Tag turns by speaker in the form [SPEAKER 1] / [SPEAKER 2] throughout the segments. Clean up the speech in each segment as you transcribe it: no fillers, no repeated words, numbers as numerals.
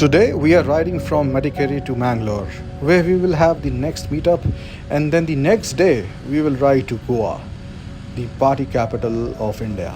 [SPEAKER 1] Today we are riding from Madikeri to Mangalore, where we will have the next meetup, and then the next day we will ride to Goa, the party capital of India.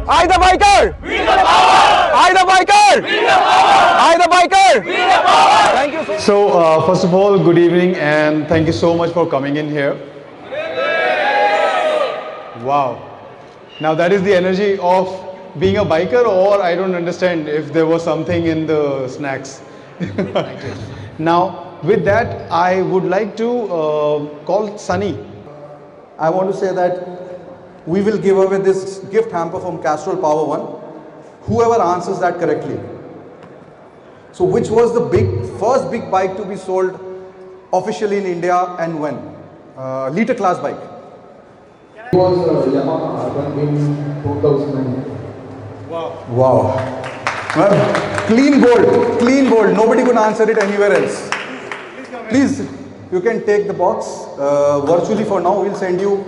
[SPEAKER 2] I the biker! We the power! I the biker! We the power! I the biker! We the power! Thank you.
[SPEAKER 3] So, first of all, good evening and thank you so much for coming in here. Wow. Now that is the energy of being a biker, or I don't understand if there was something in the snacks. Now, with that, I would like to call Sunny.
[SPEAKER 1] I want to say that we will give away this gift hamper from Castrol Power One, whoever answers that correctly. So which was the first big bike to be sold officially in India and when? Liter class bike.
[SPEAKER 4] It was Yamaha in 2009.
[SPEAKER 1] Wow. Well, clean gold. Nobody could answer it anywhere else. Please, you can take the box. Virtually for now, we'll send you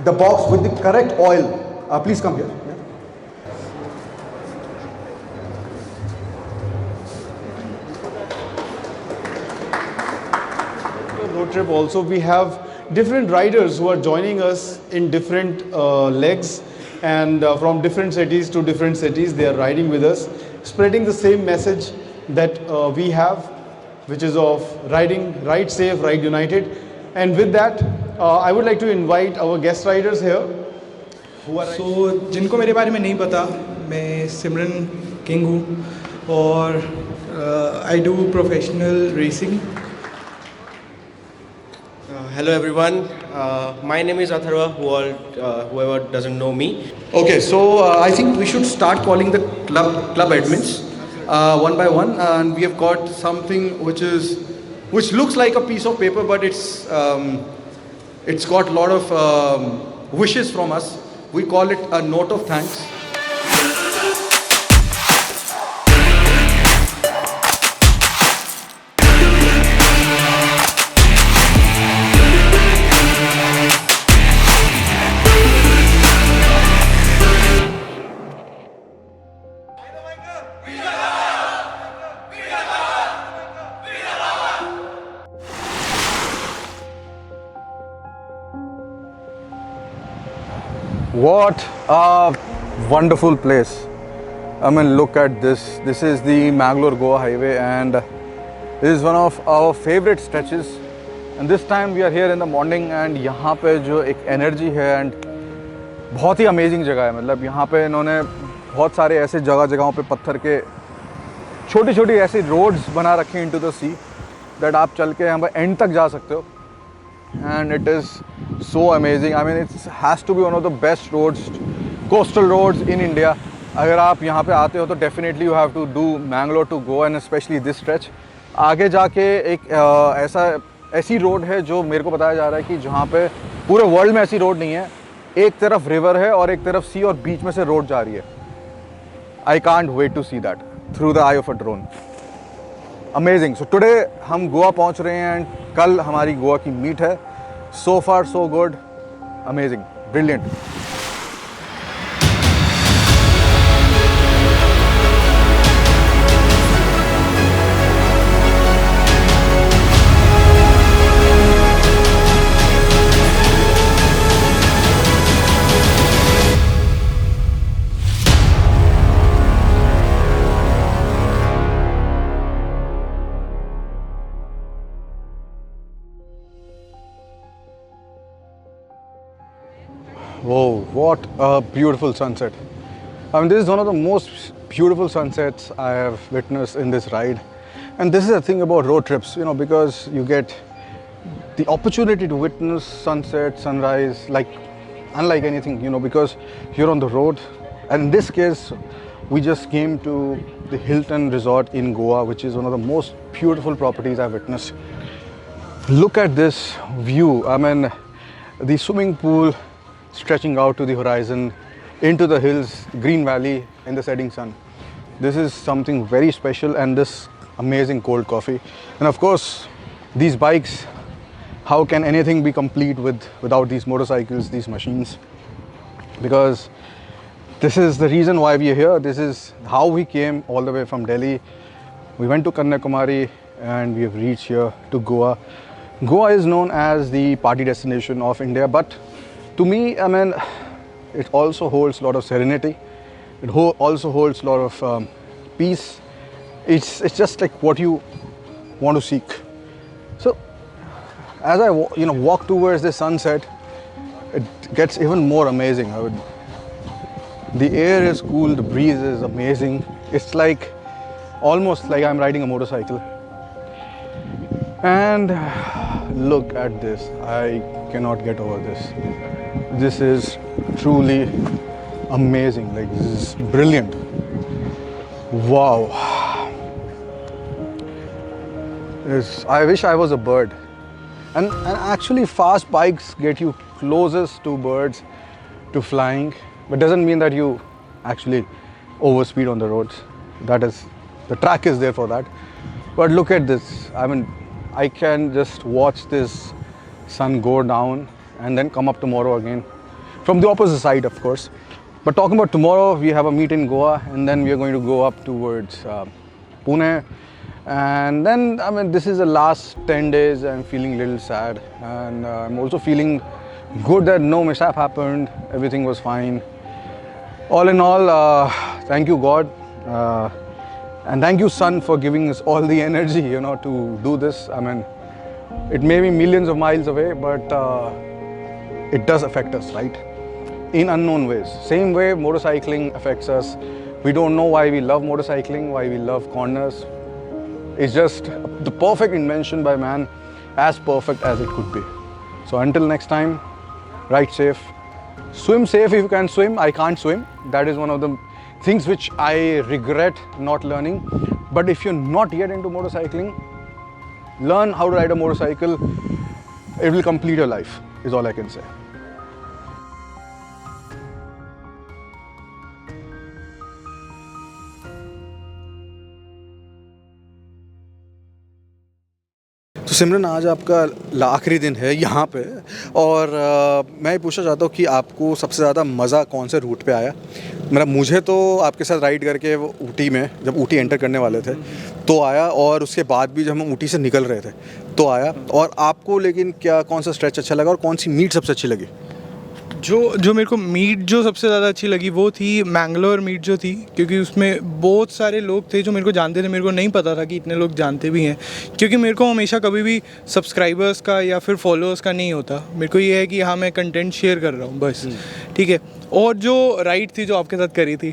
[SPEAKER 1] the box with the correct oil. Please come here.
[SPEAKER 3] Road trip also, we have different riders who are joining us in different legs, and from different cities to different cities they are riding with us, spreading the same message that we have, which is of ride safe, ride united. And with that, I would like to invite our guest riders here.
[SPEAKER 5] So, जिनको मेरे बारे में नहीं पता, मैं सिमरन king हूँ और I do professional racing.
[SPEAKER 6] Hello everyone, my name is Atharva, whoever doesn't know me.
[SPEAKER 1] Okay, so I think we should start calling the club admins one by one, and we have got something which looks like a piece of paper, but it's got a lot of wishes from us. We call it a note of thanks. What a wonderful place. I mean, look at this. This is the Mangalore-Goa highway, and this is one of our favorite stretches. And this time we are here in the morning, and यहाँ पे जो एक energy है and बहुत ही amazing जगह है. मतलब यहाँ पे इन्होंने बहुत सारे ऐसे जगहों पे पत्थर के छोटी-छोटी ऐसी roads बना रखे हैं into the sea that आप चल के यहाँ पे end तक जा सकते हो. And it is so amazing. I mean, it has to be one of the best roads, coastal roads in India. अगर आप यहाँ पे आते हो तो definitely you have to do Mangalore to go, and especially this stretch. आगे जाके एक ऐसी रोड है जो मेरे को बताया जा रहा है कि जहाँ पे पूरे वर्ल्ड में ऐसी रोड नहीं है. एक तरफ रिवर है और एक तरफ सी, और बीच में से रोड जा रही है. I can't wait to see that through the eye of a drone. Amazing. So today हम गोवा पहुँच रहे हैं, and कल हमारी गोवा की मीट है. So far so good. Amazing. Brilliant. Whoa, what a beautiful sunset. I mean, this is one of the most beautiful sunsets I have witnessed in this ride. And this is the thing about road trips, you know, because you get the opportunity to witness sunset, sunrise, unlike anything, you know, because you're on the road. And in this case, we just came to the Hilton Resort in Goa, which is one of the most beautiful properties I've witnessed. Look at this view. I mean, the swimming pool stretching out to the horizon, into the hills, green valley in the setting sun. This is something very special, and this amazing cold coffee. And of course, these bikes, how can anything be complete without these motorcycles, these machines? Because this is the reason why we are here. This is how we came all the way from Delhi. We went to Kanyakumari and we have reached here to Goa. Goa is known as the party destination of India, but to me, I mean, it also holds a lot of serenity. It also holds a lot of peace. It's just like what you want to seek. So as I walk towards the sunset, it gets even more amazing. The air is cool, the breeze is amazing. It's like almost like I'm riding a motorcycle. And look at this. I cannot get over this. This is truly amazing. Like, this is brilliant. Wow. I wish I was a bird. And actually fast bikes get you closest to birds, to flying, but doesn't mean that you actually overspeed on the roads. The track is there for that. But look at this. I mean, I can just watch this sun go down and then come up tomorrow again. From the opposite side, of course. But talking about tomorrow, we have a meet in Goa, and then we are going to go up towards Pune. And then, I mean, this is the last 10 days. I'm feeling a little sad, and I'm also feeling good that no mishap happened. Everything was fine. All in all, thank you, God. And thank you, Sun, for giving us all the energy, to do this. I mean, it may be millions of miles away, but it does affect us, right? In unknown ways. Same way motorcycling affects us. We don't know why we love motorcycling, why we love corners. It's just the perfect invention by man, as perfect as it could be. So until next time, ride safe. Swim safe if you can swim. I can't swim. That is one of the things which I regret not learning. But if you're not yet into motorcycling, learn how to ride a motorcycle. It will complete your life, is all I can say. तो सिमरन, आज आपका आखिरी दिन है यहाँ पे, और मैं पूछना चाहता हूँ कि आपको सबसे ज़्यादा मज़ा कौन से रूट पे आया? मुझे तो आपके साथ राइड करके वो ऊटी में, जब ऊटी एंटर करने वाले थे तो आया, और उसके बाद भी जब हम ऊटी से निकल रहे थे तो आया। और आपको लेकिन कौन सा स्ट्रेच अच्छा लगा और कौन सी मीट सबसे अच्छी लगी?
[SPEAKER 5] जो मेरे को मीट जो सबसे ज़्यादा अच्छी लगी वो थी मैंगलोर मीट जो थी, क्योंकि उसमें बहुत सारे लोग थे जो मेरे को जानते थे। मेरे को नहीं पता था कि इतने लोग जानते भी हैं, क्योंकि मेरे को हमेशा कभी भी सब्सक्राइबर्स का या फिर फॉलोअर्स का नहीं होता। मेरे को ये है कि हाँ, मैं कंटेंट शेयर कर रहा हूँ बस, ठीक है। और जो राइड थी जो आपके साथ करी थी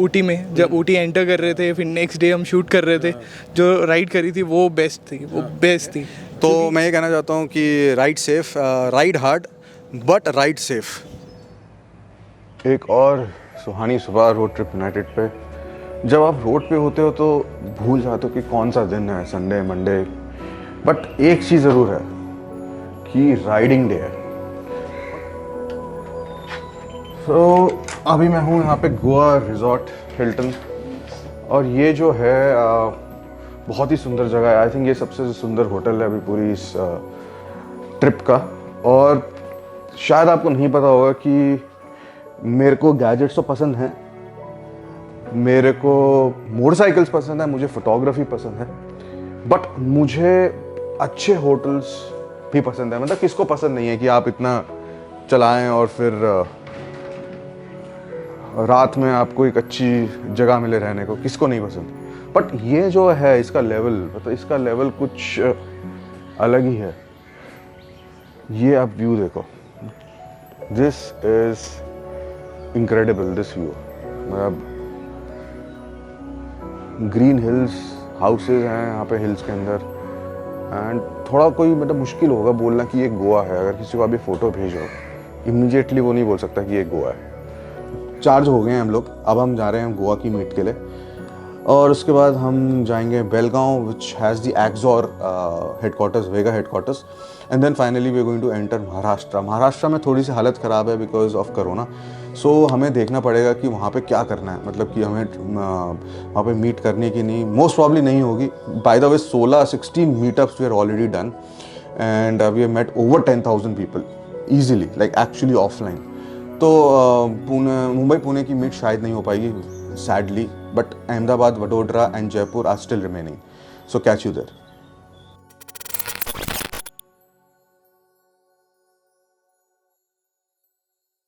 [SPEAKER 5] ऊटी में, जब ऊटी एंटर कर रहे थे, फिर नेक्स्ट डे हम शूट कर रहे थे, जो राइड करी थी वो बेस्ट थी, वो बेस्ट थी।
[SPEAKER 1] तो मैं ये कहना चाहता हूँ कि ride safe, ride hard but ride safe. एक और सुहानी सुबह रोड ट्रिप यूनाइटेड पे। जब आप रोड पे होते हो तो भूल जाते हो कि कौन सा दिन है, संडे, मंडे, बट एक चीज़ ज़रूर है कि राइडिंग डे है। तो अभी मैं हूँ यहाँ पे गोवा रिजॉर्ट हिल्टन, और ये जो है बहुत ही सुंदर जगह है। आई थिंक ये सबसे सुंदर होटल है अभी पूरी इस ट्रिप का। और शायद आपको नहीं पता होगा कि मेरे को गैजेट्स तो पसंद हैं, मेरे को मोटरसाइकिल्स पसंद है, मुझे फोटोग्राफी पसंद है, बट मुझे अच्छे होटल्स भी पसंद है। मतलब किसको पसंद नहीं है कि आप इतना चलाएं और फिर रात में आपको एक अच्छी जगह मिले रहने को, किसको नहीं पसंद। बट ये जो है इसका लेवल, मतलब इसका लेवल कुछ अलग ही है। ये आप व्यू देखो, this is incredible, this view. मतलब ग्रीन हिल्स, हाउसेज हैं यहाँ पे हिल्स के अंदर, एंड थोड़ा कोई मतलब मुश्किल होगा बोलना कि ये गोवा है। अगर किसी को अभी फ़ोटो भेजो, इमीडिएटली वो नहीं बोल सकता कि ये गोवा है। चार्ज हो गए हैं हम लोग, अब हम जा रहे हैं गोवा की मीट के लिए, और उसके बाद हम जाएंगे Belgaum, which has the Axor headquarters, Vega headquarters. And then finally we are going to enter Maharashtra. Maharashtra में थोड़ी सी हालत ख़राब है बिकॉज ऑफ कोरोना. सो हमें देखना पड़ेगा कि वहाँ पे क्या करना है, मतलब कि हमें वहाँ पे मीट करनी कि नहीं. मोस्ट प्रॉब्ली नहीं होगी. By the way 16 meetups we are already done and we have met over 10,000 people easily, like actually offline. तो मुंबई पुणे की मीट शायद नहीं हो पाएगी sadly, but Ahmedabad, Vadodara and Jaipur are still remaining. So catch you there.